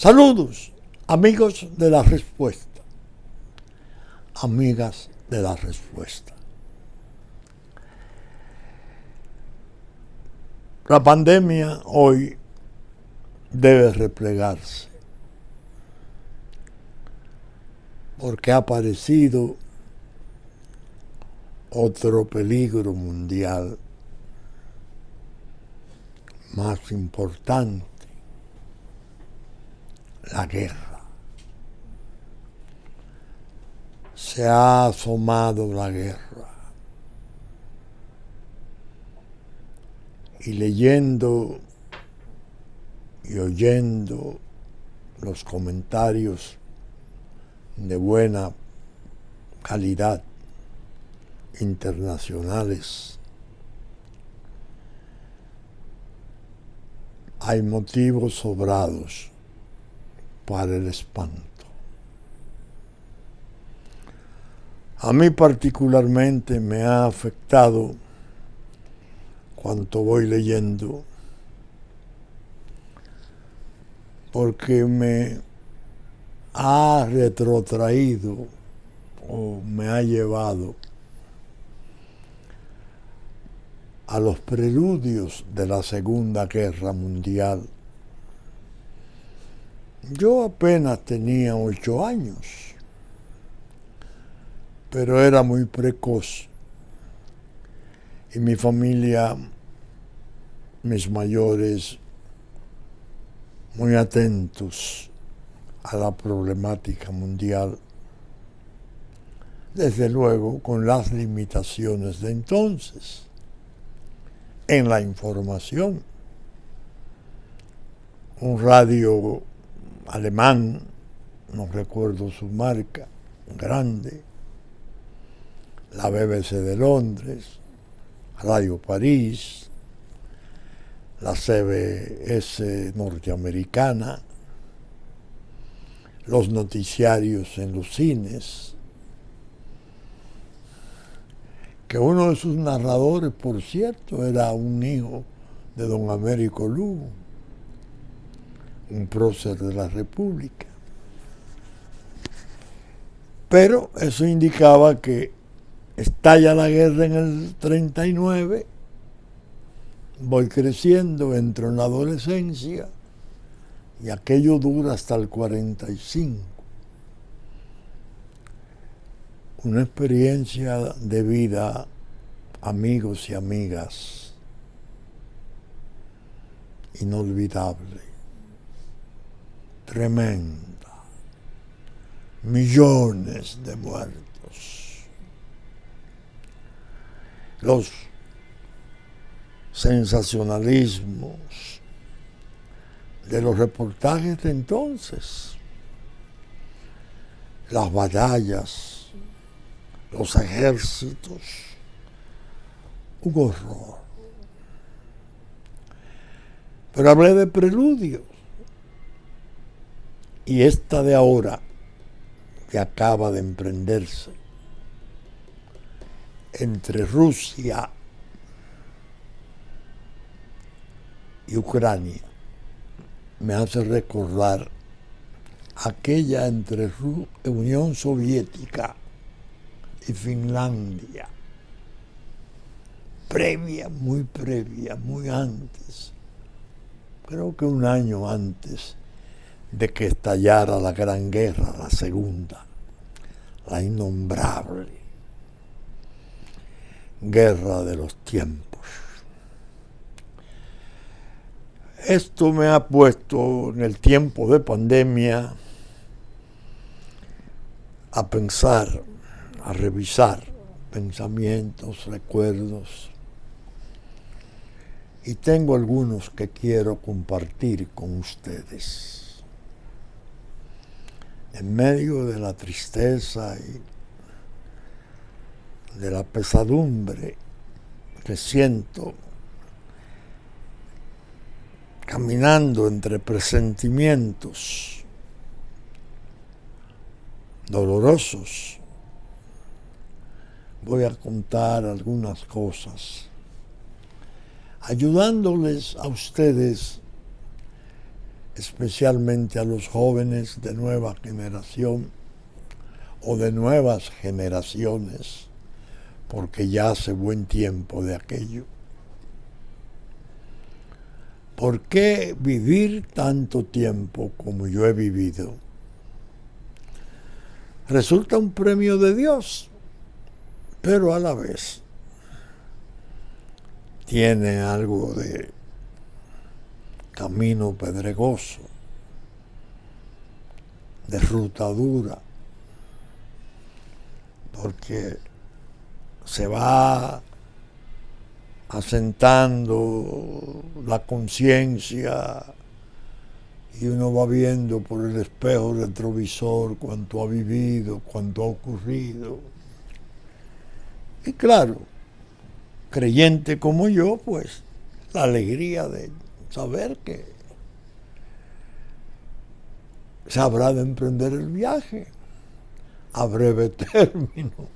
Saludos, amigos de la respuesta, amigas de la respuesta. La pandemia hoy debe replegarse porque ha aparecido otro peligro mundial más importante, la guerra. Se ha asomado la guerra y leyendo y oyendo los comentarios de buena calidad internacionales, hay motivos sobrados para el espanto. A mí particularmente me ha afectado cuanto voy leyendo, porque me ha retrotraído o me ha llevado a los preludios de la Segunda Guerra Mundial. Yo apenas tenía 8 años, pero era muy precoz y mi familia, mis mayores, muy atentos a la problemática mundial, desde luego con las limitaciones de entonces en la información. Un radio alemán, no recuerdo su marca, grande, la BBC de Londres, Radio París, la CBS norteamericana, los noticiarios en los cines, que uno de sus narradores, por cierto, era un hijo de don Américo Lugo, un prócer de la República. Pero eso indicaba que estalla la guerra en el 39, voy creciendo, entro en la adolescencia y aquello dura hasta el 45. Una experiencia de vida, amigos y amigas, inolvidable, tremenda, millones de muertos. Los sensacionalismos de los reportajes de entonces, las batallas, los ejércitos, un horror. Pero hablé de preludios. Y esta de ahora, que acaba de emprenderse entre Rusia y Ucrania, me hace recordar aquella entre Unión Soviética y Finlandia, previa, muy antes, creo que un año antes de que estallara la Gran Guerra, la segunda, la innombrable Guerra de los Tiempos. Esto me ha puesto en el tiempo de pandemia a pensar, a revisar pensamientos, recuerdos, y tengo algunos que quiero compartir con ustedes. En medio de la tristeza y de la pesadumbre que siento caminando entre presentimientos dolorosos, voy a contar algunas cosas, ayudándoles a ustedes especialmente a los jóvenes de nueva generación o de nuevas generaciones, porque ya hace buen tiempo de aquello. ¿Por qué vivir tanto tiempo como yo he vivido? Resulta un premio de Dios, pero a la vez tiene algo de camino pedregoso, de ruta dura, porque se va asentando la conciencia y uno va viendo por el espejo retrovisor cuánto ha vivido, cuánto ha ocurrido. Y claro, creyente como yo, pues la alegría de saber que se habrá de emprender el viaje a breve término,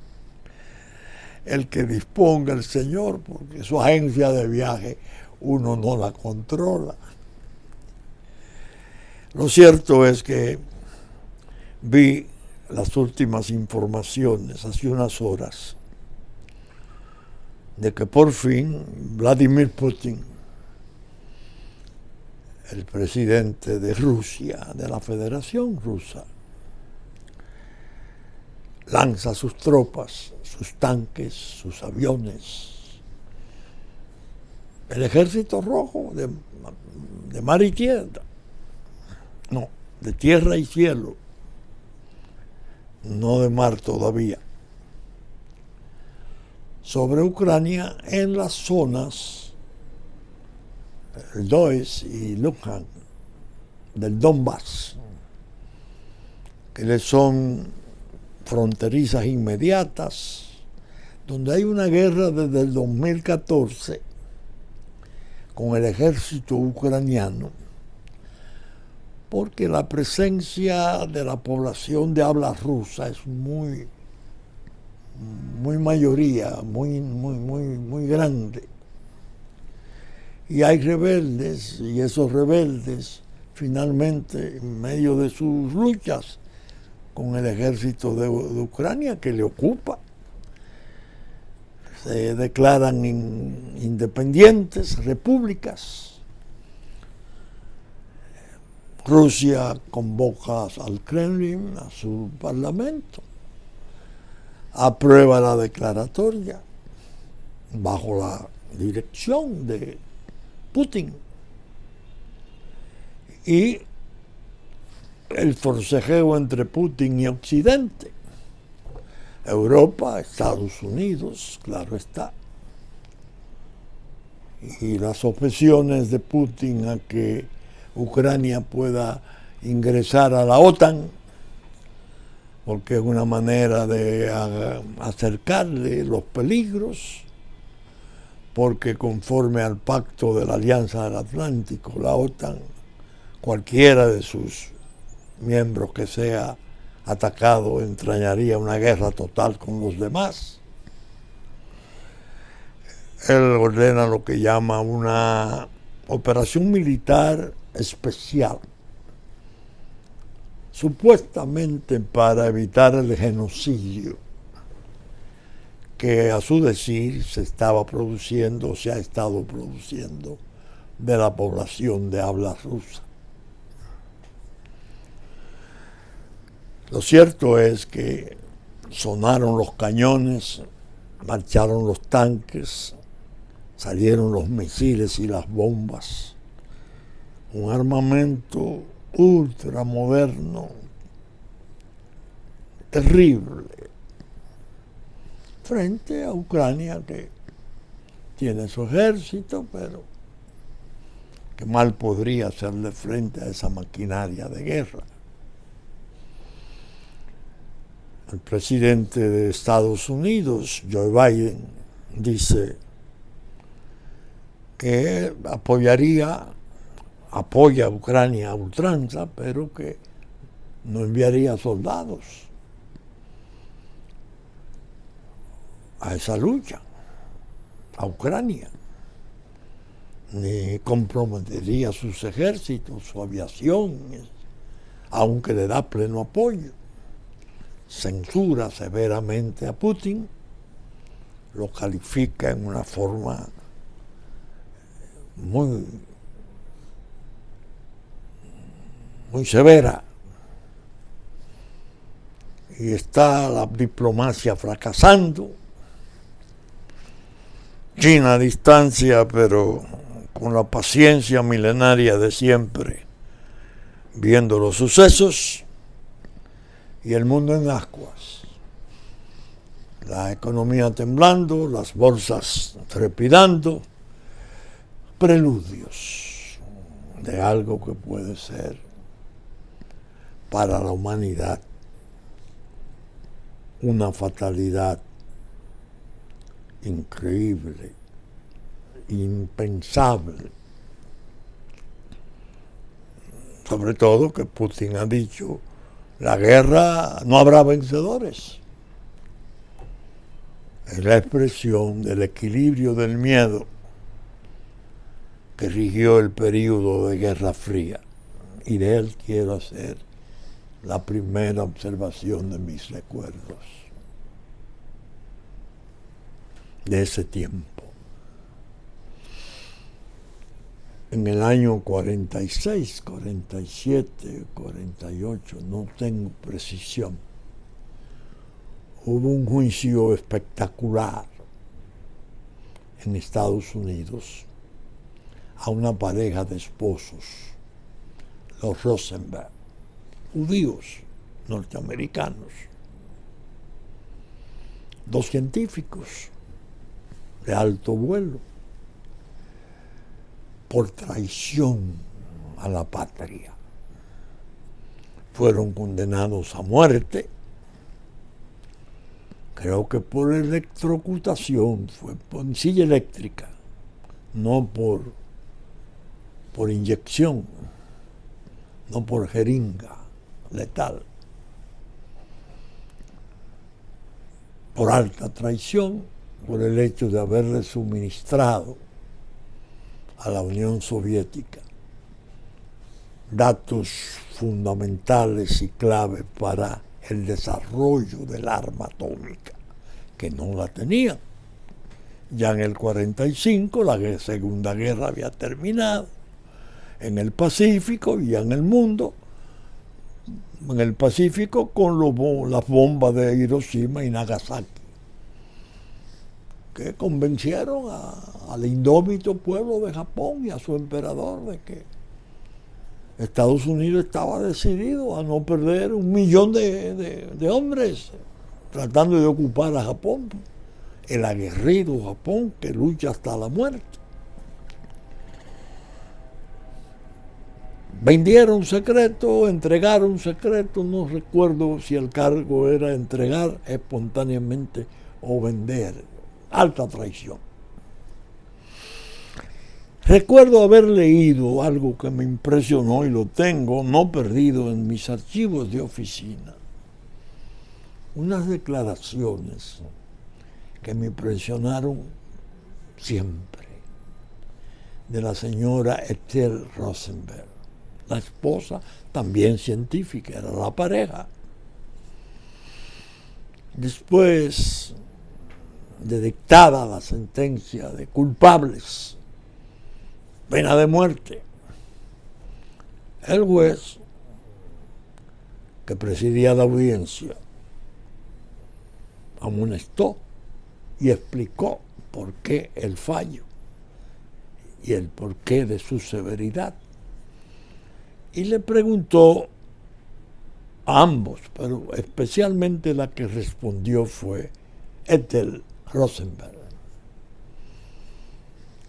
el que disponga el Señor, porque su agencia de viaje uno no la controla. Lo cierto es que vi las últimas informaciones hace unas horas de que por fin Vladimir Putin, el presidente de Rusia, de la Federación Rusa, lanza sus tropas, sus tanques, sus aviones. El ejército rojo de mar y tierra, no, de tierra y cielo, no de mar todavía, sobre Ucrania en las zonas el Donetsk y Luhansk del Donbass, que le son fronterizas inmediatas, donde hay una guerra desde el 2014 con el ejército ucraniano, porque la presencia de la población de habla rusa es muy mayoría, muy grande. Y hay rebeldes, y esos rebeldes finalmente, en medio de sus luchas con el ejército de Ucrania, que le ocupa, se declaran independientes, repúblicas. Rusia convoca al Kremlin, a su parlamento, aprueba la declaratoria bajo la dirección de Putin, y el forcejeo entre Putin y Occidente, Europa, Estados Unidos, claro está, y las objeciones de Putin a que Ucrania pueda ingresar a la OTAN, porque es una manera de acercarle los peligros, porque conforme al pacto de la Alianza del Atlántico, la OTAN, cualquiera de sus miembros que sea atacado entrañaría una guerra total con los demás. Él ordena lo que llama una operación militar especial, supuestamente para evitar el genocidio que a su decir se estaba produciendo, o se ha estado produciendo, de la población de habla rusa. Lo cierto es que sonaron los cañones, marcharon los tanques, salieron los misiles y las bombas, un armamento ultramoderno, terrible, frente a Ucrania, que tiene su ejército, pero que mal podría hacerle frente a esa maquinaria de guerra. El presidente de Estados Unidos, Joe Biden, dice que apoya a Ucrania a ultranza, pero que no enviaría soldados a esa lucha, a Ucrania. ni comprometería sus ejércitos, su aviación, aunque le da pleno apoyo. Censura severamente a Putin, lo califica en una forma muy severa, y está la diplomacia fracasando. China a distancia, pero con la paciencia milenaria de siempre, viendo los sucesos, y el mundo en ascuas. La economía temblando, las bolsas trepidando, preludios de algo que puede ser para la humanidad una fatalidad increíble, impensable. Sobre todo que Putin ha dicho, la guerra no habrá vencedores. Es la expresión del equilibrio del miedo que rigió el período de Guerra Fría. Y de él quiero hacer la primera observación de mis recuerdos de ese tiempo. En el año 46, 47, 48, no tengo precisión, hubo un juicio espectacular en Estados Unidos a una pareja de esposos, los Rosenberg, judíos norteamericanos, dos científicos de alto vuelo, por traición a la patria. Fueron condenados a muerte, creo que por electrocutación, fue por silla eléctrica, no por inyección, no por jeringa letal, por alta traición, por el hecho de haberle suministrado a la Unión Soviética datos fundamentales y claves para el desarrollo del arma atómica, que no la tenían. Ya en el 45 la Segunda Guerra había terminado, en el Pacífico y en el mundo, en el Pacífico con las bombas de Hiroshima y Nagasaki, que convencieron al indómito pueblo de Japón y a su emperador de que Estados Unidos estaba decidido a no perder 1 millón de hombres tratando de ocupar a Japón, el aguerrido Japón que lucha hasta la muerte. Vendieron secreto, entregaron secreto, no recuerdo si el cargo era entregar espontáneamente o vender. Alta traición. Recuerdo haber leído algo que me impresionó y lo tengo no perdido en mis archivos de oficina. Unas declaraciones que me impresionaron siempre de la señora Ethel Rosenberg, la esposa, también científica, era la pareja. Después de dictada la sentencia de culpables, pena de muerte, el juez que presidía la audiencia amonestó y explicó por qué el fallo y el porqué de su severidad, y le preguntó a ambos, pero especialmente la que respondió fue Ethel Rosenberg: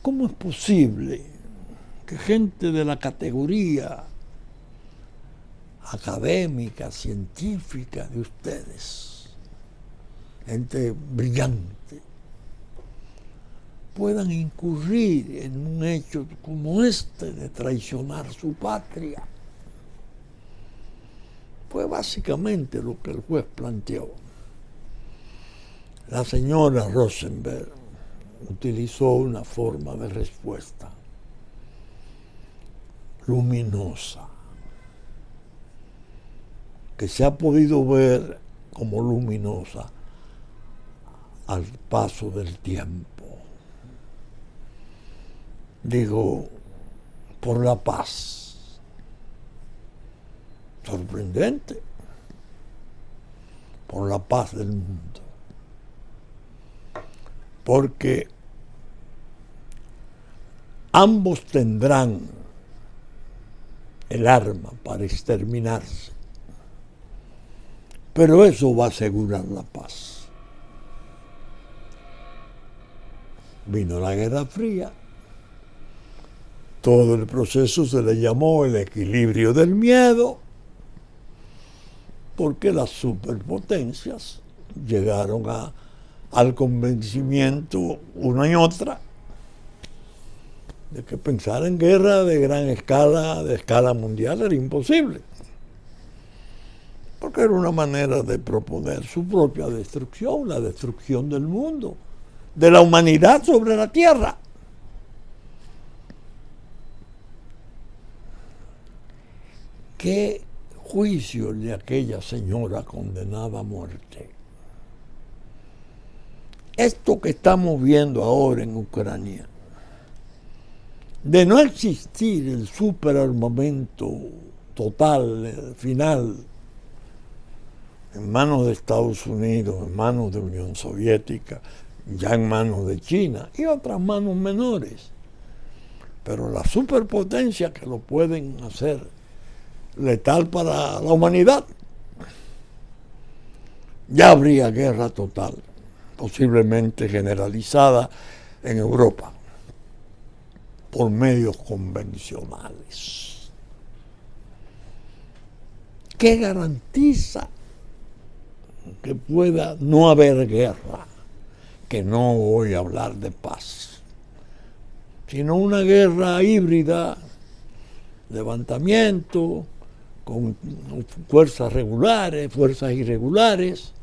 ¿cómo es posible que gente de la categoría académica, científica de ustedes, gente brillante, puedan incurrir en un hecho como este de traicionar su patria? Fue básicamente lo que el juez planteó. La señora Rosenberg utilizó una forma de respuesta luminosa, que se ha podido ver como luminosa al paso del tiempo. Digo, por la paz. Sorprendente. Por la paz del mundo. Porque ambos tendrán el arma para exterminarse. Pero eso va a asegurar la paz. Vino la Guerra Fría. Todo el proceso se le llamó el equilibrio del miedo, porque las superpotencias llegaron al convencimiento, una y otra, de que pensar en guerra de gran escala, de escala mundial, era imposible. Porque era una manera de proponer su propia destrucción, la destrucción del mundo, de la humanidad sobre la tierra. ¿Qué juicio de aquella señora condenada a muerte? Esto que estamos viendo ahora en Ucrania, de no existir el superarmamento total, final, en manos de Estados Unidos, en manos de Unión Soviética, ya en manos de China y otras manos menores, pero las superpotencias que lo pueden hacer letal para la humanidad, ya habría guerra total, posiblemente generalizada en Europa, por medios convencionales. ¿Qué garantiza que pueda no haber guerra? Que no voy a hablar de paz, sino una guerra híbrida, levantamiento, con fuerzas regulares, fuerzas irregulares,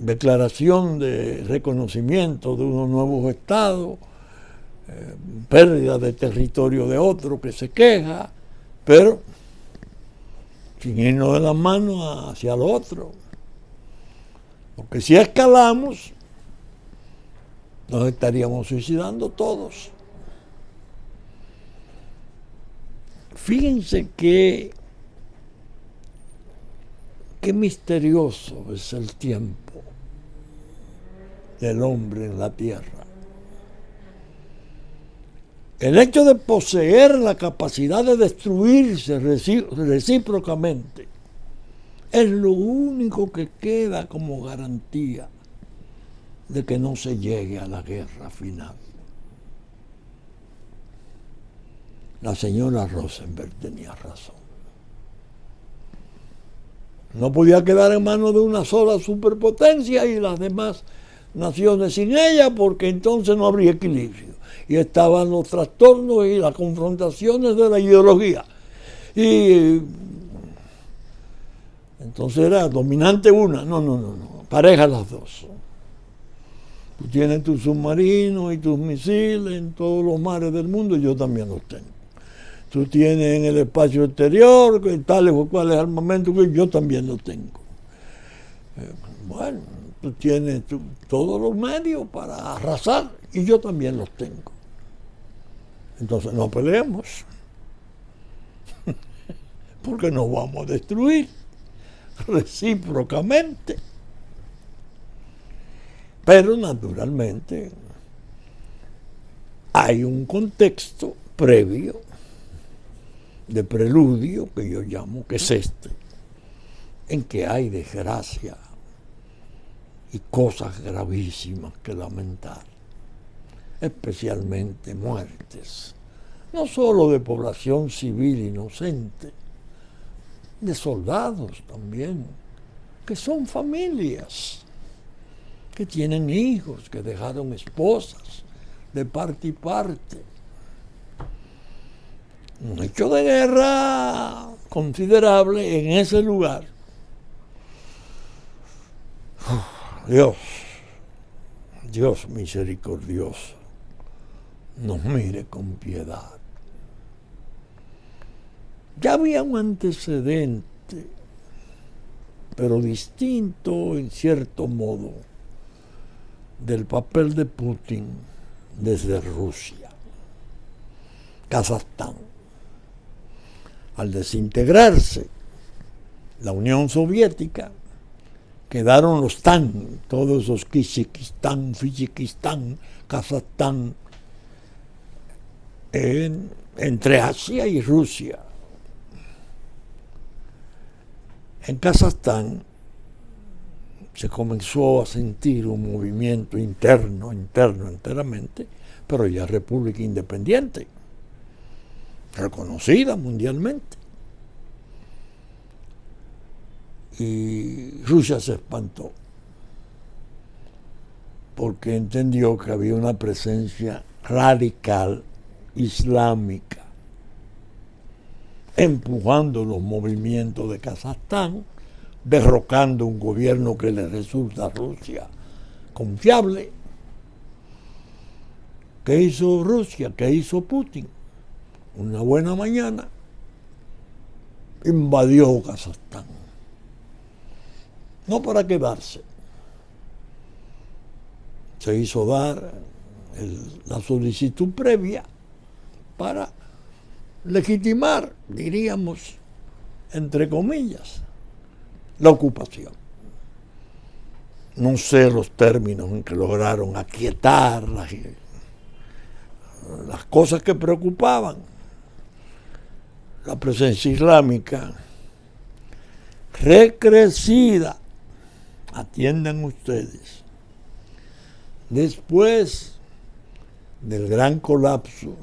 declaración de reconocimiento de unos nuevos estados, pérdida de territorio de otro que se queja, pero sin irnos de las manos hacia lo otro. Porque si escalamos, nos estaríamos suicidando todos. Fíjense qué misterioso es el tiempo del hombre en la tierra. El hecho de poseer la capacidad de destruirse recíprocamente es lo único que queda como garantía de que no se llegue a la guerra final. La señora Rosenberg tenía razón. No podía quedar en manos de una sola superpotencia y las demás naciones sin ella, porque entonces no habría equilibrio. Y estaban los trastornos y las confrontaciones de la ideología. Y entonces era dominante una. No. Pareja las dos. Tú tienes tus submarinos y tus misiles en todos los mares del mundo, y yo también los tengo. Tú tienes en el espacio exterior tales o cuales armamentos que yo también los tengo. Bueno, tú tienes todos los medios para arrasar y yo también los tengo. Entonces no peleemos, porque nos vamos a destruir recíprocamente. Pero naturalmente hay un contexto previo de preludio que yo llamo, que es este, en que hay desgracia y cosas gravísimas que lamentar, especialmente muertes, no solo de población civil inocente, de soldados también, que son familias, que tienen hijos, que dejaron esposas de parte y parte. Un hecho de guerra considerable en ese lugar. Dios misericordioso, nos mire con piedad. Ya había un antecedente, pero distinto en cierto modo, del papel de Putin desde Rusia. Kazajstán. Al desintegrarse la Unión Soviética, quedaron los TAN, todos esos Kazajistán, Fijikistán, Kazajstán, entre Asia y Rusia. En Kazajstán se comenzó a sentir un movimiento interno enteramente, pero ya república independiente, reconocida mundialmente. Y Rusia se espantó, porque entendió que había una presencia radical islámica empujando los movimientos de Kazajstán, derrocando un gobierno que le resulta a Rusia confiable. ¿Qué hizo Rusia? ¿Qué hizo Putin? Una buena mañana invadió Kazajstán. No para quedarse. Se hizo dar la solicitud previa para legitimar, diríamos, entre comillas, la ocupación. No sé los términos en que lograron aquietar las cosas que preocupaban. La presencia islámica recrecida, atiendan ustedes, después del gran colapso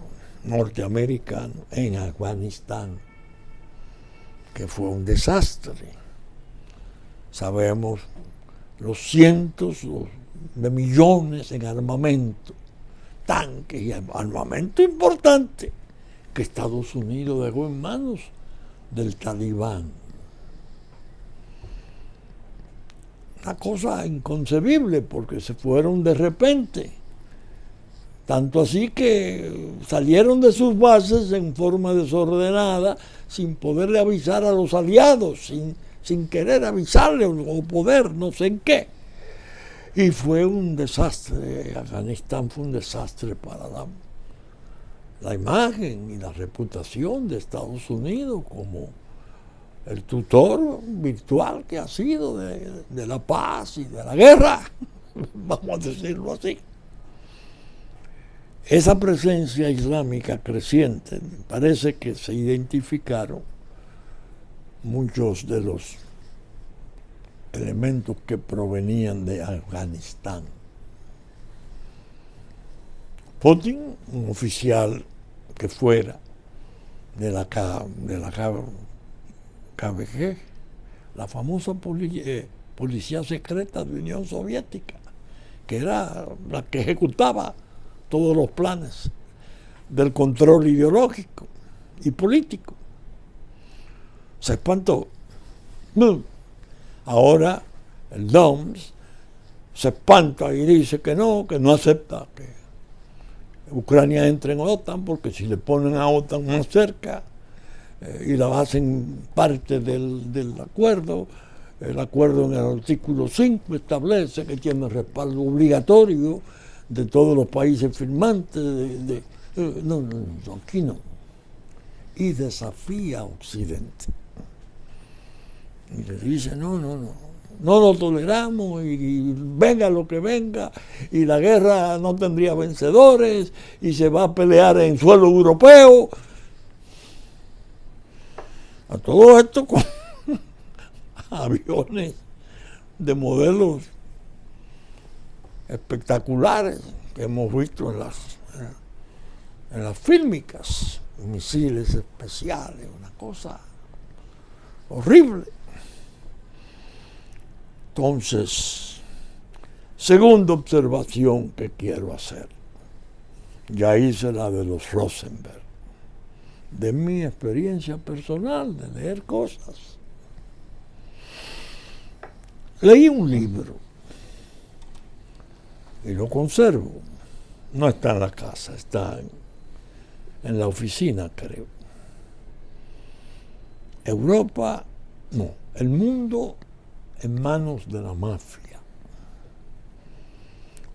norteamericano en Afganistán, que fue un desastre. Sabemos los cientos de millones en armamento, tanques y armamento importante que Estados Unidos dejó en manos del Talibán. Una cosa inconcebible, porque se fueron de repente. Tanto así que salieron de sus bases en forma desordenada, sin poderle avisar a los aliados, sin querer avisarle o poder, no sé en qué. Y fue un desastre. Afganistán fue un desastre para la imagen y la reputación de Estados Unidos como el tutor virtual que ha sido de la paz y de la guerra, vamos a decirlo así. Esa presencia islámica creciente, parece que se identificaron muchos de los elementos que provenían de Afganistán. Putin, un oficial que fuera de la KGB, la famosa policía secreta de la Unión Soviética, que era la que ejecutaba todos los planes del control ideológico y político. Se espantó. Ahora el DOMS se espanta y dice que no acepta que Ucrania entre en OTAN, porque si le ponen a OTAN más cerca y la hacen parte del acuerdo, el acuerdo en el artículo 5 establece que tiene respaldo obligatorio de todos los países firmantes. No, aquí no. Y desafía a Occidente. Y le dice, no lo toleramos y venga lo que venga, y la guerra no tendría vencedores y se va a pelear en suelo europeo. A todo esto con aviones de modelos espectaculares que hemos visto en las fílmicas, misiles especiales, una cosa horrible. Entonces, segunda observación que quiero hacer, ya hice la de los Rosenberg, de mi experiencia personal de leer cosas. Leí un libro y lo conservo, No está en la casa, está en la oficina, creo. Europa, no, el mundo en manos de la mafia.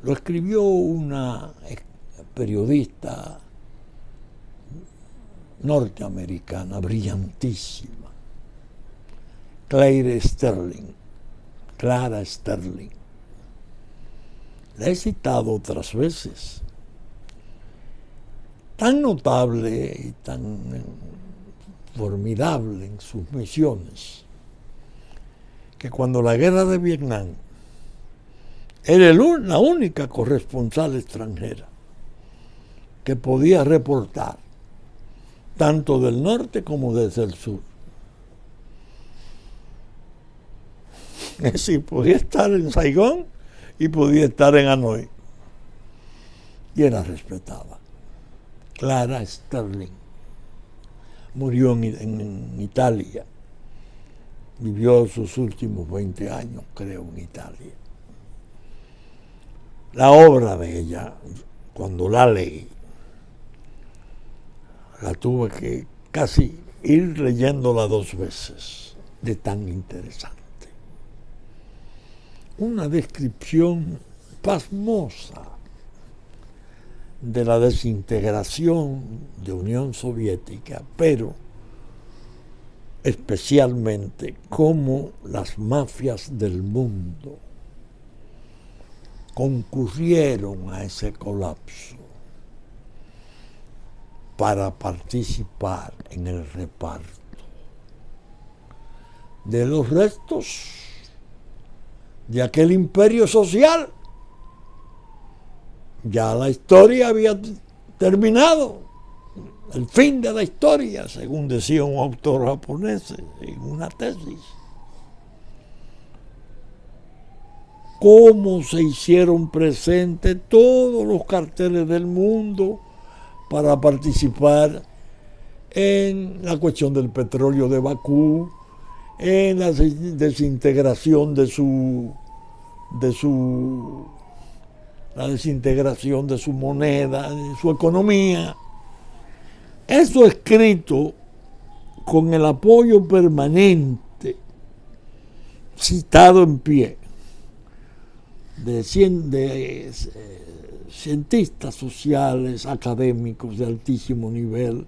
Lo escribió una periodista norteamericana brillantísima, Clara Sterling. La he citado otras veces. Tan notable y tan formidable en sus misiones, que cuando la guerra de Vietnam era la única corresponsal extranjera que podía reportar tanto del norte como desde el sur. Es decir, podía estar en Saigón y podía estar en Hanoi. Y era respetada. Clara Sterling murió en Italia. Vivió sus últimos 20 años, creo, en Italia. La obra de ella, cuando la leí, la tuve que casi ir leyéndola 2 veces, de tan interesante. Una descripción pasmosa de la desintegración de Unión Soviética, pero especialmente cómo las mafias del mundo concurrieron a ese colapso para participar en el reparto de los restos de aquel imperio social. Ya la historia había terminado, el fin de la historia, según decía un autor japonés en una tesis. Cómo se hicieron presentes todos los carteles del mundo para participar en la cuestión del petróleo de Bakú, en la desintegración la desintegración de su moneda, de su economía. Eso escrito con el apoyo permanente, citado en pie, de cientistas sociales, académicos de altísimo nivel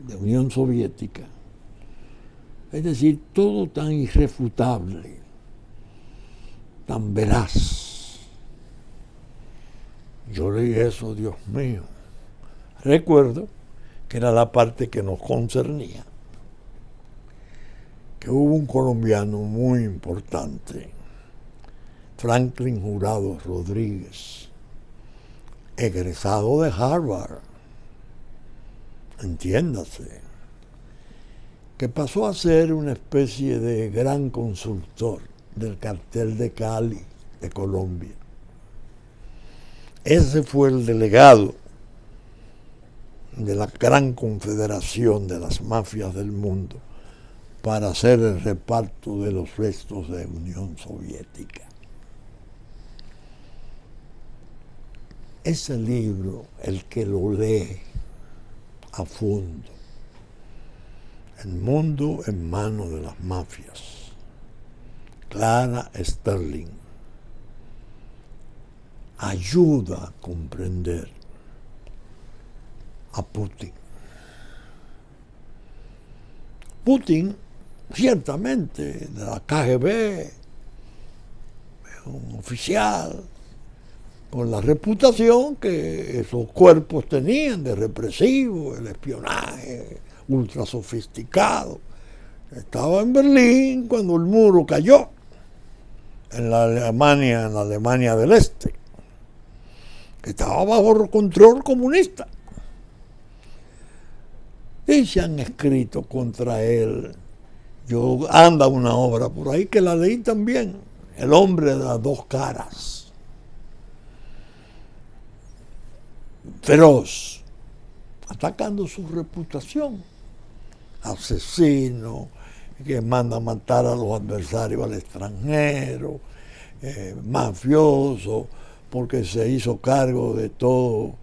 de Unión Soviética. Es decir, todo tan irrefutable, tan veraz. Yo leí eso, Dios mío. Recuerdo que era la parte que nos concernía, que hubo un colombiano muy importante, Franklin Jurado Rodríguez, egresado de Harvard, entiéndase, que pasó a ser una especie de gran consultor del cartel de Cali, de Colombia. Ese fue el delegado de la gran confederación de las mafias del mundo para hacer el reparto de los restos de Unión Soviética. Ese libro, el que lo lee a fondo, El mundo en manos de las mafias, Clara Sterling, ayuda a comprender a Putin. Putin, ciertamente, de la KGB, un oficial, con la reputación que esos cuerpos tenían de represivo, el espionaje ultra sofisticado. Estaba en Berlín cuando el muro cayó, en la Alemania del Este, que estaba bajo control comunista. Y se han escrito contra él. Anda una obra por ahí que la leí también, El hombre de las 2 caras. Feroz, atacando su reputación. Asesino, que manda a matar a los adversarios al extranjero, mafioso, porque se hizo cargo de todo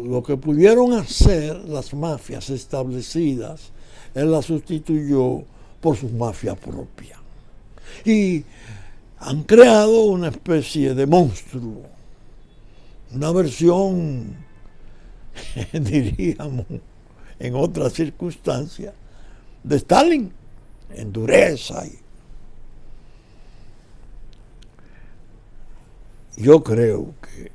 lo que pudieron hacer las mafias establecidas. Él la sustituyó por su mafia propia. Y han creado una especie de monstruo, una versión, diríamos, en otras circunstancias, de Stalin, en dureza. Yo creo que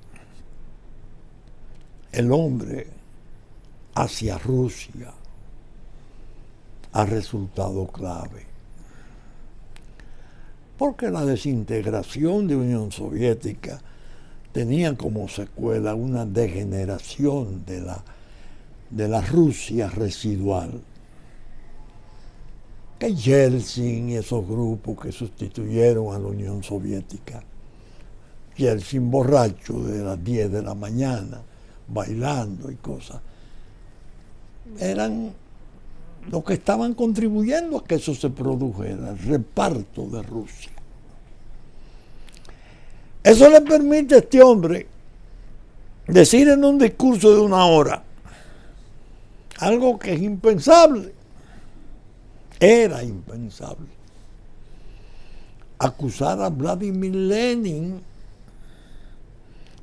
el hombre hacia Rusia ha resultado clave, porque la desintegración de Unión Soviética tenía como secuela una degeneración de la Rusia residual, que Yeltsin y esos grupos que sustituyeron a la Unión Soviética, Yeltsin borracho de las 10 de la mañana, bailando y cosas, eran los que estaban contribuyendo a que eso se produjera, el reparto de Rusia. Eso le permite a este hombre decir en un discurso de 1 hora algo que es impensable, era impensable, acusar a Vladimir Lenin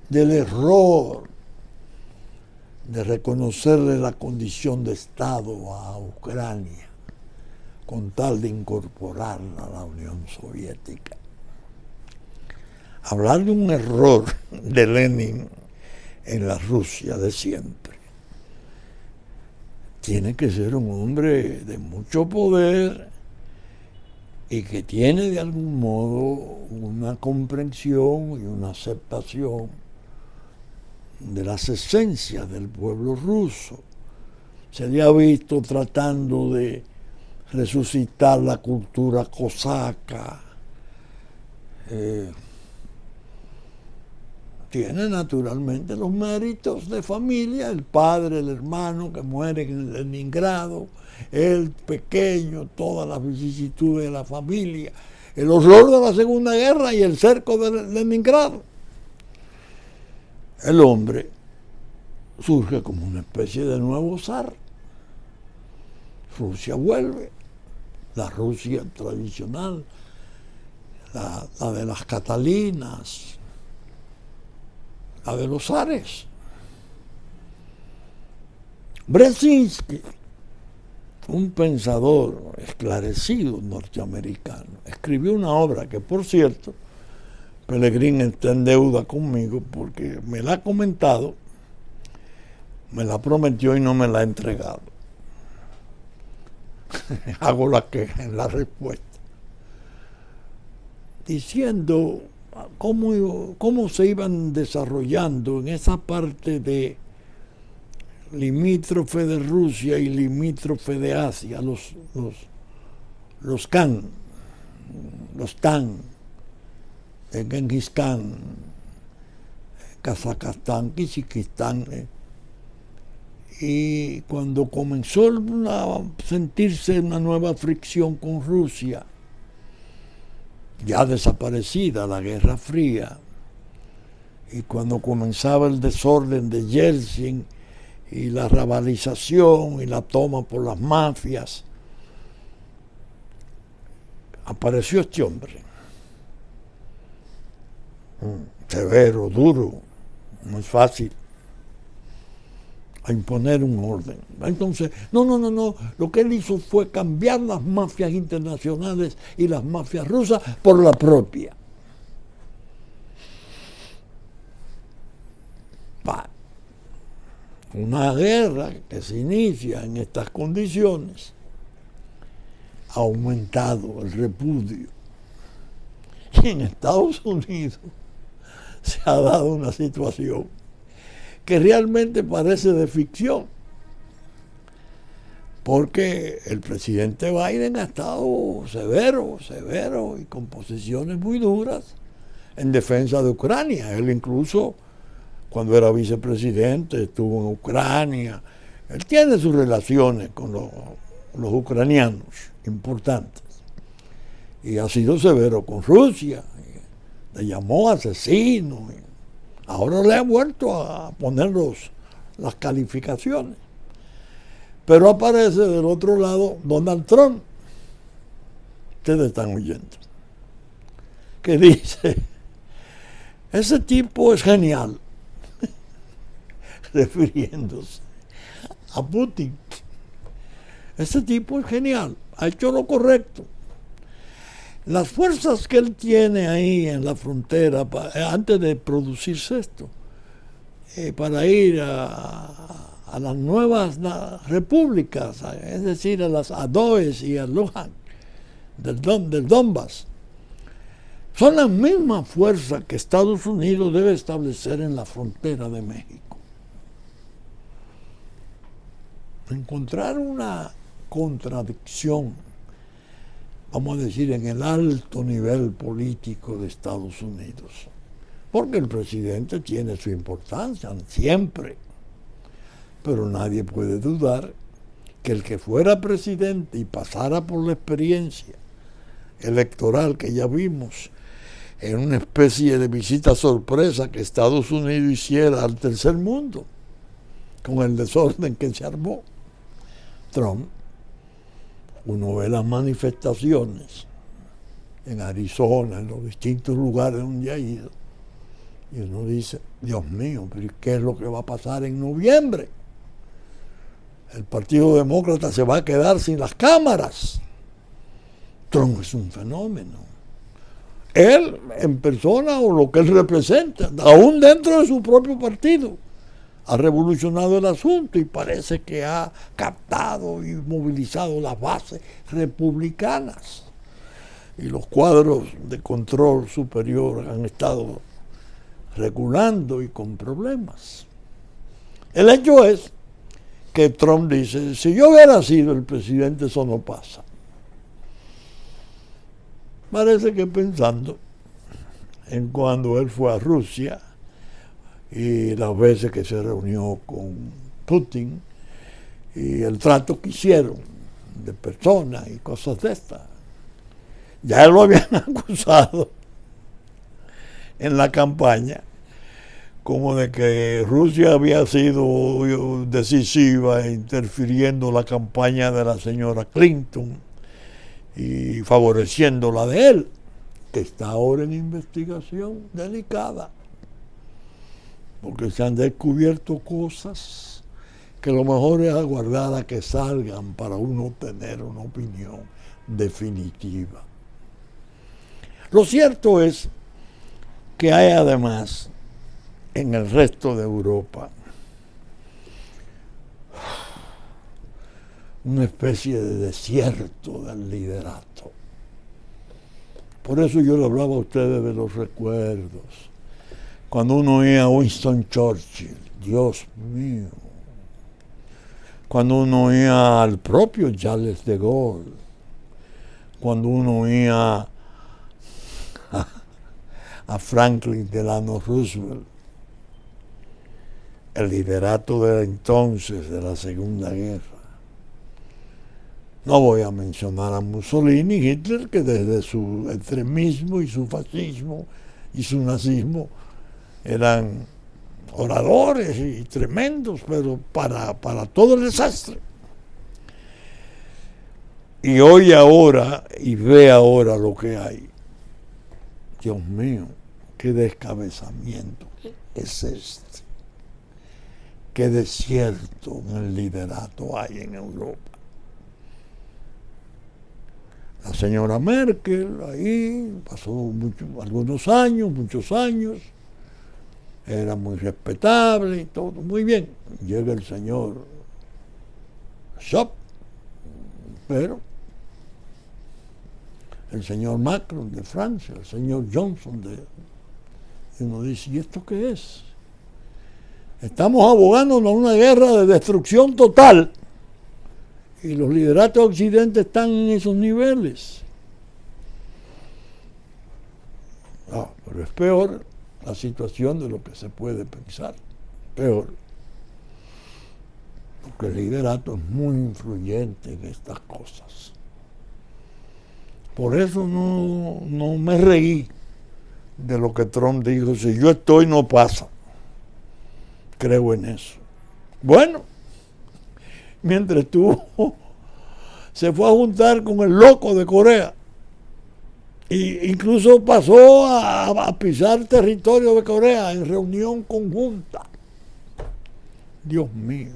del error de reconocerle la condición de Estado a Ucrania con tal de incorporarla a la Unión Soviética. Hablar de un error de Lenin en la Rusia de siempre. Tiene que ser un hombre de mucho poder y que tiene de algún modo una comprensión y una aceptación de las esencias del pueblo ruso. Se le ha visto tratando de resucitar la cultura cosaca. Tiene naturalmente los méritos de familia, el padre, el hermano que mueren en Leningrado, el pequeño, todas las vicisitudes de la familia, el horror de la Segunda Guerra y el cerco de Leningrado. El hombre surge como una especie de nuevo zar. Rusia vuelve, la Rusia tradicional, la de las Catalinas, la de los zares. Brzezinski, un pensador esclarecido norteamericano, escribió una obra que, por cierto, Pellegrín está en deuda conmigo porque me la ha comentado, me la prometió y no me la ha entregado. Hago la queja en la respuesta, diciendo cómo se iban desarrollando en esa parte de limítrofe de Rusia y limítrofe de Asia, los Khan, los Tan, Genghis Khan, Kazajstán, Kazajistán, y cuando comenzó a sentirse una nueva fricción con Rusia, ya desaparecida la Guerra Fría, y cuando comenzaba el desorden de Yeltsin y la rabalización y la toma por las mafias, apareció este hombre, severo, duro, no es fácil, a imponer un orden. Entonces, no, lo que él hizo fue cambiar las mafias internacionales y las mafias rusas por la propia. Una guerra que se inicia en estas condiciones ha aumentado el repudio. Y en Estados Unidos se ha dado una situación que realmente parece de ficción, porque el presidente Biden ha estado severo y con posiciones muy duras en defensa de Ucrania. Él incluso, cuando era vicepresidente, estuvo en Ucrania. Él tiene sus relaciones con los ucranianos importantes y ha sido severo con Rusia, le llamó asesino. Ahora le ha vuelto a poner las calificaciones. Pero aparece del otro lado Donald Trump. Ustedes están oyendo. Que dice, ese tipo es genial. Refiriéndose a Putin. Ese tipo es genial. Ha hecho lo correcto. Las fuerzas que él tiene ahí en la frontera, antes de producirse esto, para ir a las nuevas repúblicas, es decir, a las Adoes y a Luhansk, del Donbass, son las mismas fuerzas que Estados Unidos debe establecer en la frontera de México. Encontrar una contradicción, vamos a decir, en el alto nivel político de Estados Unidos, porque el presidente tiene su importancia siempre, pero nadie puede dudar que el que fuera presidente y pasara por la experiencia electoral que ya vimos en una especie de visita sorpresa que Estados Unidos hiciera al tercer mundo con el desorden que se armó, Trump, uno ve las manifestaciones en Arizona, en los distintos lugares donde ha ido, y uno dice, Dios mío, pero ¿qué es lo que va a pasar en noviembre? El Partido Demócrata se va a quedar sin las cámaras. Trump es un fenómeno. Él, en persona, o lo que él representa, aún dentro de su propio partido, ha revolucionado el asunto y parece que ha captado y movilizado las bases republicanas. Y los cuadros de control superior han estado regulando y con problemas. El hecho es que Trump dice, si yo hubiera sido el presidente, eso no pasa. Parece que pensando en cuando él fue a Rusia y las veces que se reunió con Putin y el trato que hicieron de personas y cosas de estas. Ya lo habían acusado en la campaña como de que Rusia había sido decisiva interfiriendo la campaña de la señora Clinton y favoreciendo la de él, que está ahora en investigación delicada, porque se han descubierto cosas que lo mejor es aguardar a que salgan para uno tener una opinión definitiva. Lo cierto es que hay además en el resto de Europa una especie de desierto del liderato. Por eso yo le hablaba a ustedes de los recuerdos. Cuando uno oía a Winston Churchill, Dios mío. Cuando uno oía al propio Charles de Gaulle. Cuando uno oía a Franklin Delano Roosevelt. El liderato de entonces de la Segunda Guerra. No voy a mencionar a Mussolini y Hitler, que desde su extremismo y su fascismo y su nazismo eran oradores y tremendos, pero para todo el desastre. Y oye ahora y ve ahora lo que hay. Dios mío, qué descabezamiento es este. Qué desierto en el liderato hay en Europa. La señora Merkel ahí pasó muchos años, era muy respetable y todo, muy bien. Llega el señor Scholz, pero el señor Macron de Francia, el señor Johnson y uno dice, ¿y esto qué es? Estamos abogándonos a una guerra de destrucción total. Y los lideratos de Occidente están en esos niveles. Pero es peor la situación de lo que se puede pensar. Peor. Porque el liderato es muy influyente en estas cosas. Por eso no me reí de lo que Trump dijo: si yo estoy, no pasa. Creo en eso. Bueno, mientras estuvo, se fue a juntar con el loco de Corea. E incluso pasó a pisar territorio de Corea en reunión conjunta. Dios mío.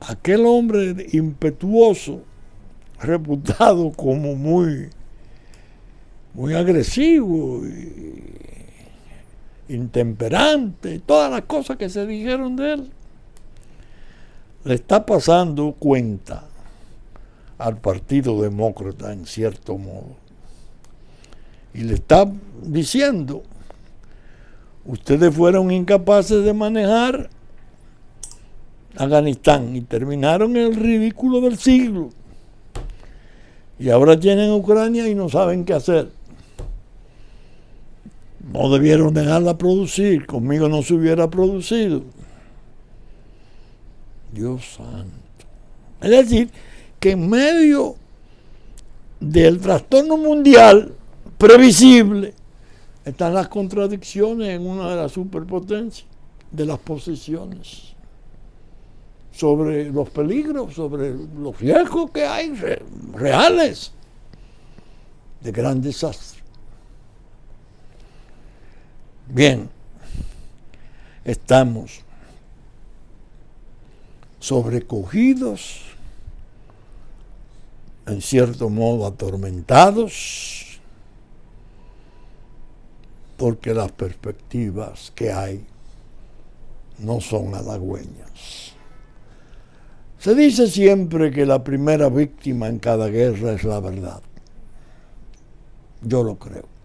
Aquel hombre impetuoso, reputado como muy agresivo, intemperante, todas las cosas que se dijeron de él, le está pasando cuenta al Partido Demócrata en cierto modo, y le está diciendo: ustedes fueron incapaces de manejar Afganistán y terminaron en el ridículo del siglo, y ahora tienen Ucrania y no saben qué hacer. No debieron dejarla producir, conmigo no se hubiera producido. Dios santo. Es decir, que en medio del trastorno mundial previsible están las contradicciones en una de las superpotencias, de las posesiones, sobre los peligros, sobre los riesgos que hay reales de gran desastre. Bien, estamos sobrecogidos, en cierto modo atormentados, porque las perspectivas que hay no son halagüeñas. Se dice siempre que la primera víctima en cada guerra es la verdad. Yo lo creo.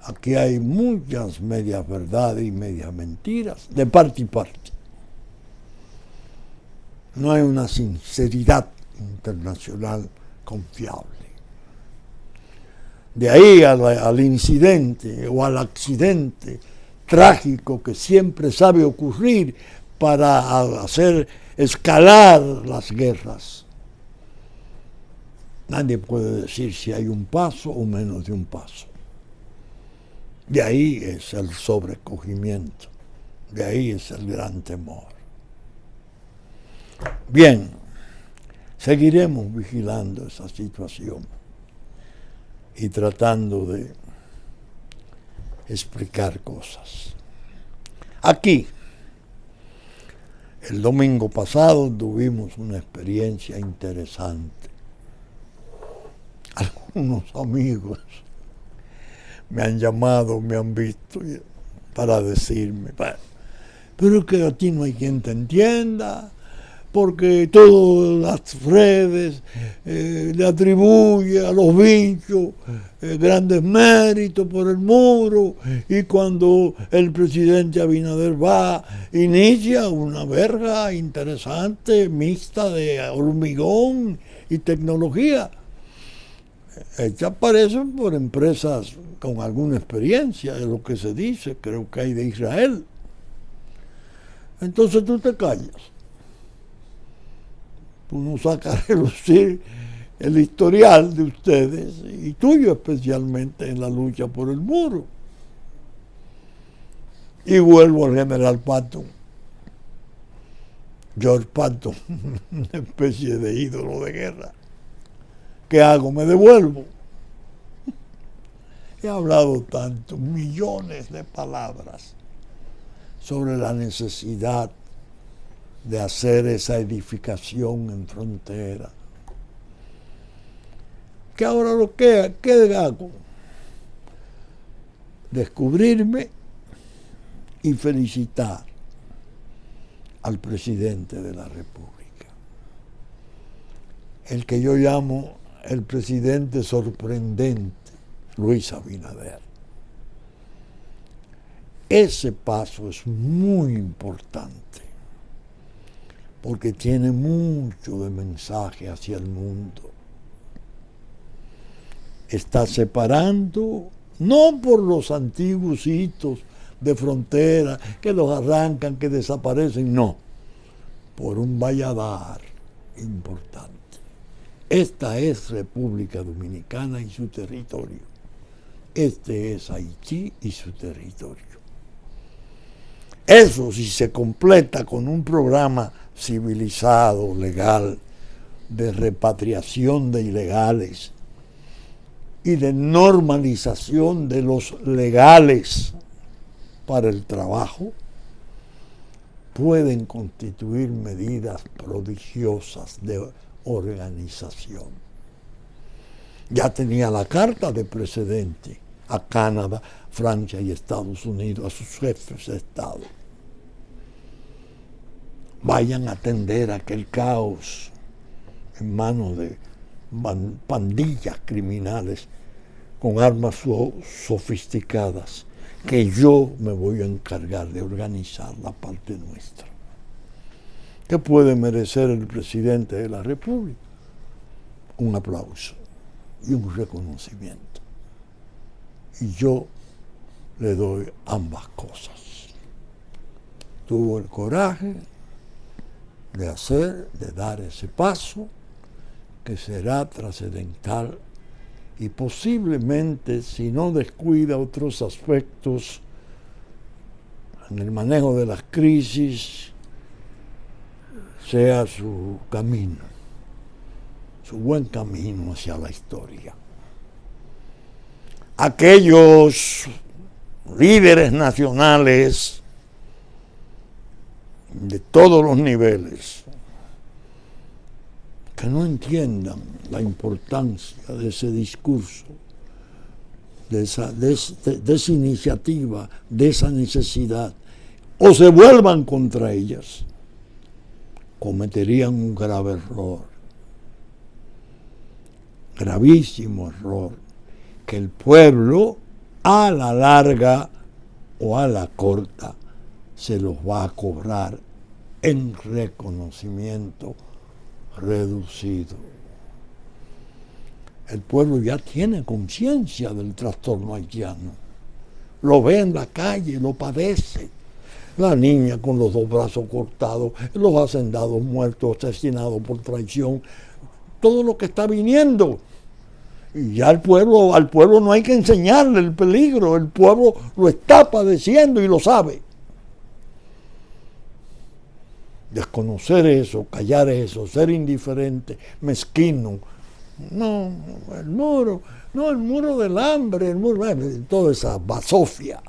Aquí hay muchas medias verdades y medias mentiras, de parte y parte. No hay una sinceridad internacional confiable. De ahí al incidente o al accidente trágico que siempre sabe ocurrir para hacer escalar las guerras. Nadie puede decir si hay un paso o menos de un paso. De ahí es el sobrecogimiento, de ahí es el gran temor. Bien, seguiremos vigilando esa situación y tratando de explicar cosas. Aquí, el domingo pasado tuvimos una experiencia interesante. Algunos amigos me han llamado, me han visto para decirme: pero es que a ti no hay quien te entienda, porque todas las redes le atribuyen a los bichos grandes méritos por el muro, y cuando el presidente Abinader va, inicia una verga interesante, mixta de hormigón y tecnología. Hechas parecen por empresas con alguna experiencia, de lo que se dice, creo que hay de Israel. Entonces tú te callas. Tú no sacas a relucir el historial de ustedes, y tuyo especialmente, en la lucha por el muro. Y vuelvo al general Patton, George Patton, una especie de ídolo de guerra. ¿Qué hago? Me devuelvo. He hablado tanto, millones de palabras, sobre la necesidad de hacer esa edificación en frontera. ¿Qué ahora qué hago? Descubrirme y felicitar al presidente de la República, el que yo llamo el presidente sorprendente, Luis Abinader. Ese paso es muy importante, porque tiene mucho de mensaje hacia el mundo. Está separando, no por los antiguos hitos de frontera, que los arrancan, que desaparecen, no, por un valladar importante. Esta es República Dominicana y su territorio. Este es Haití y su territorio. Eso, si se completa con un programa civilizado, legal, de repatriación de ilegales y de normalización de los legales para el trabajo, pueden constituir medidas prodigiosas de organización. Ya tenía la carta de precedente a Canadá, Francia y Estados Unidos, a sus jefes de Estado. Vayan a atender aquel caos en manos de pandillas criminales con armas sofisticadas, que yo me voy a encargar de organizar la parte nuestra. ¿Qué puede merecer el presidente de la República? Un aplauso y un reconocimiento. Y yo le doy ambas cosas. Tuvo el coraje de dar ese paso que será trascendental y posiblemente, si no descuida otros aspectos en el manejo de las crisis, sea su camino, su buen camino hacia la historia. Aquellos líderes nacionales de todos los niveles que no entiendan la importancia de ese discurso, de esa iniciativa, de esa necesidad, o se vuelvan contra ellas, cometerían un grave error, gravísimo error, que el pueblo a la larga o a la corta se los va a cobrar en reconocimiento reducido. El pueblo ya tiene conciencia del trastorno haitiano, lo ve en la calle, lo padece. La niña con los 2 brazos cortados, los hacendados muertos, asesinados por traición, todo lo que está viniendo. Y ya al pueblo no hay que enseñarle el peligro, el pueblo lo está padeciendo y lo sabe. Desconocer eso, callar eso, ser indiferente, mezquino. No, el muro del hambre, toda esa basofia.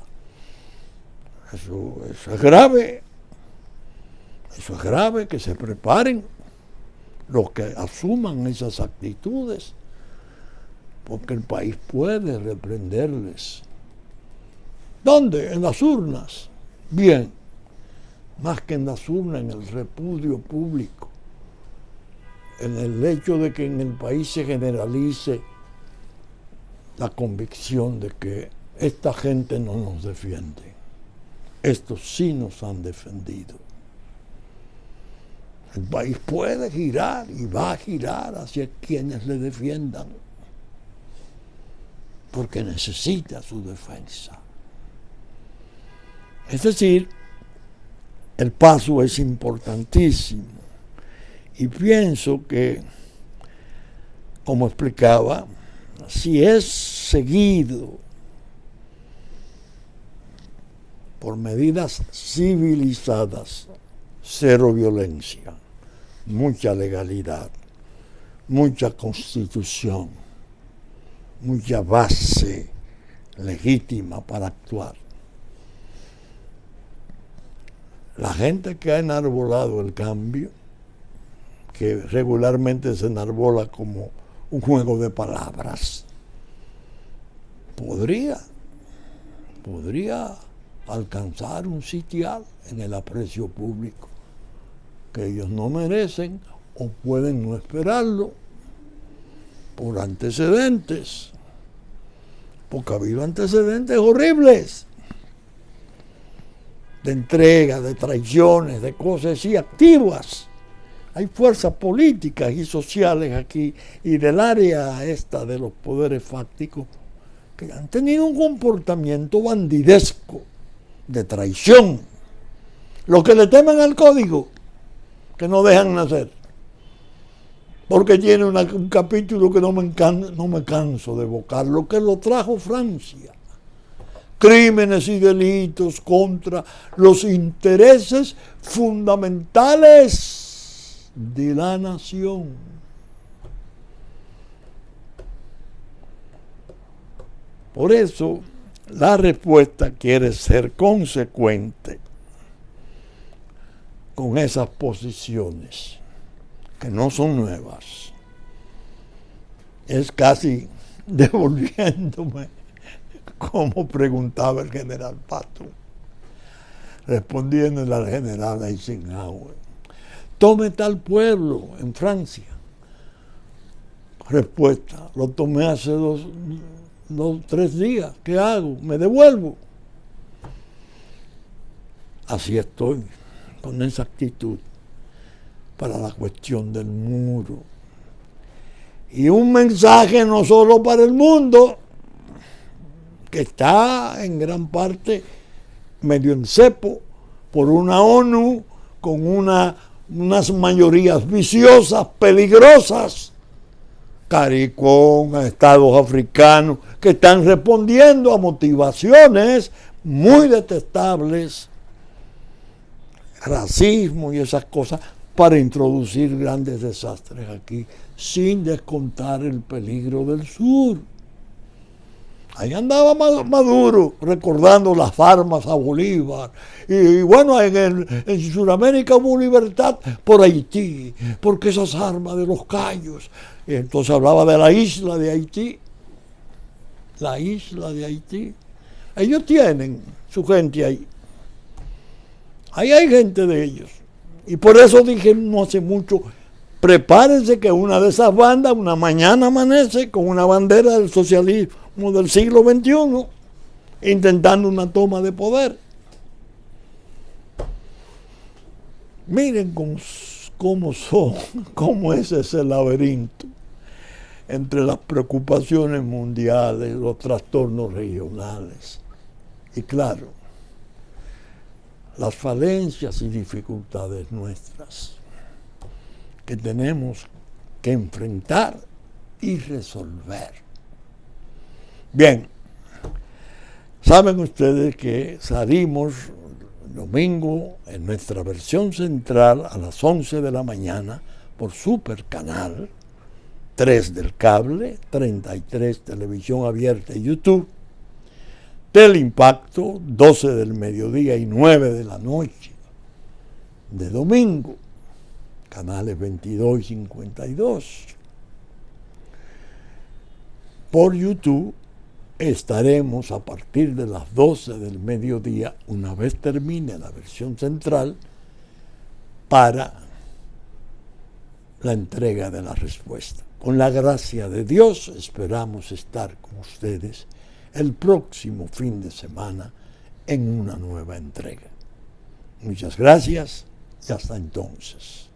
Eso es grave. Eso es grave, que se preparen los que asuman esas actitudes, porque el país puede reprenderles. ¿Dónde? En las urnas. Bien. Más que en las urnas, en el repudio público, en el hecho de que en el país se generalice la convicción de que esta gente no nos defiende. Estos sí nos han defendido. El país puede girar y va a girar hacia quienes le defiendan, porque necesita su defensa. Es decir, el paso es importantísimo y pienso que, como explicaba, si es seguido por medidas civilizadas, cero violencia, mucha legalidad, mucha constitución, mucha base legítima para actuar. La gente que ha enarbolado el cambio, que regularmente se enarbola como un juego de palabras, podría alcanzar un sitial en el aprecio público que ellos no merecen o pueden no esperarlo por antecedentes, porque ha habido antecedentes horribles de entrega, de traiciones, de cosas así activas. Hay fuerzas políticas y sociales aquí y del área esta de los poderes fácticos que han tenido un comportamiento bandidesco, de traición. Los que le temen al código, que no dejan nacer. porque tiene un capítulo que no me canso de evocar, lo que lo trajo Francia. Crímenes y delitos contra los intereses fundamentales de la nación. Por eso, la respuesta quiere ser consecuente con esas posiciones, que no son nuevas. Es casi devolviéndome como preguntaba el general Pato, respondiéndole al general Eisenhower: tome tal pueblo en Francia. Respuesta: lo tomé hace 3 días. ¿Qué hago? ¿Me devuelvo? Así estoy, con esa actitud para la cuestión del muro. Y un mensaje no solo para el mundo, que está en gran parte medio en cepo por una ONU con unas mayorías viciosas, peligrosas, CARICOM, estados africanos, que están respondiendo a motivaciones muy detestables, racismo y esas cosas, para introducir grandes desastres aquí, sin descontar el peligro del sur. Ahí andaba Maduro recordando las armas a Bolívar. Y bueno, en Sudamérica hubo libertad por Haití, porque esas armas de los Cayos. Y entonces hablaba de la isla de Haití. La isla de Haití. Ellos tienen su gente ahí. Ahí hay gente de ellos. Y por eso dije no hace mucho: prepárense que una de esas bandas una mañana amanece con una bandera del socialismo del siglo XXI, intentando una toma de poder. Miren cómo es ese laberinto entre las preocupaciones mundiales, los trastornos regionales y, claro, las falencias y dificultades nuestras, que tenemos que enfrentar y resolver. Bien, saben ustedes que salimos domingo en nuestra versión central a las 11 de la mañana por Supercanal 3 del cable, 33 televisión abierta y YouTube, Teleimpacto 12 del mediodía y 9 de la noche de domingo, canales 22 y 52. Por YouTube estaremos a partir de las 12 del mediodía, una vez termine la versión central, para la entrega de la respuesta. Con la gracia de Dios esperamos estar con ustedes el próximo fin de semana en una nueva entrega. Muchas gracias y hasta entonces.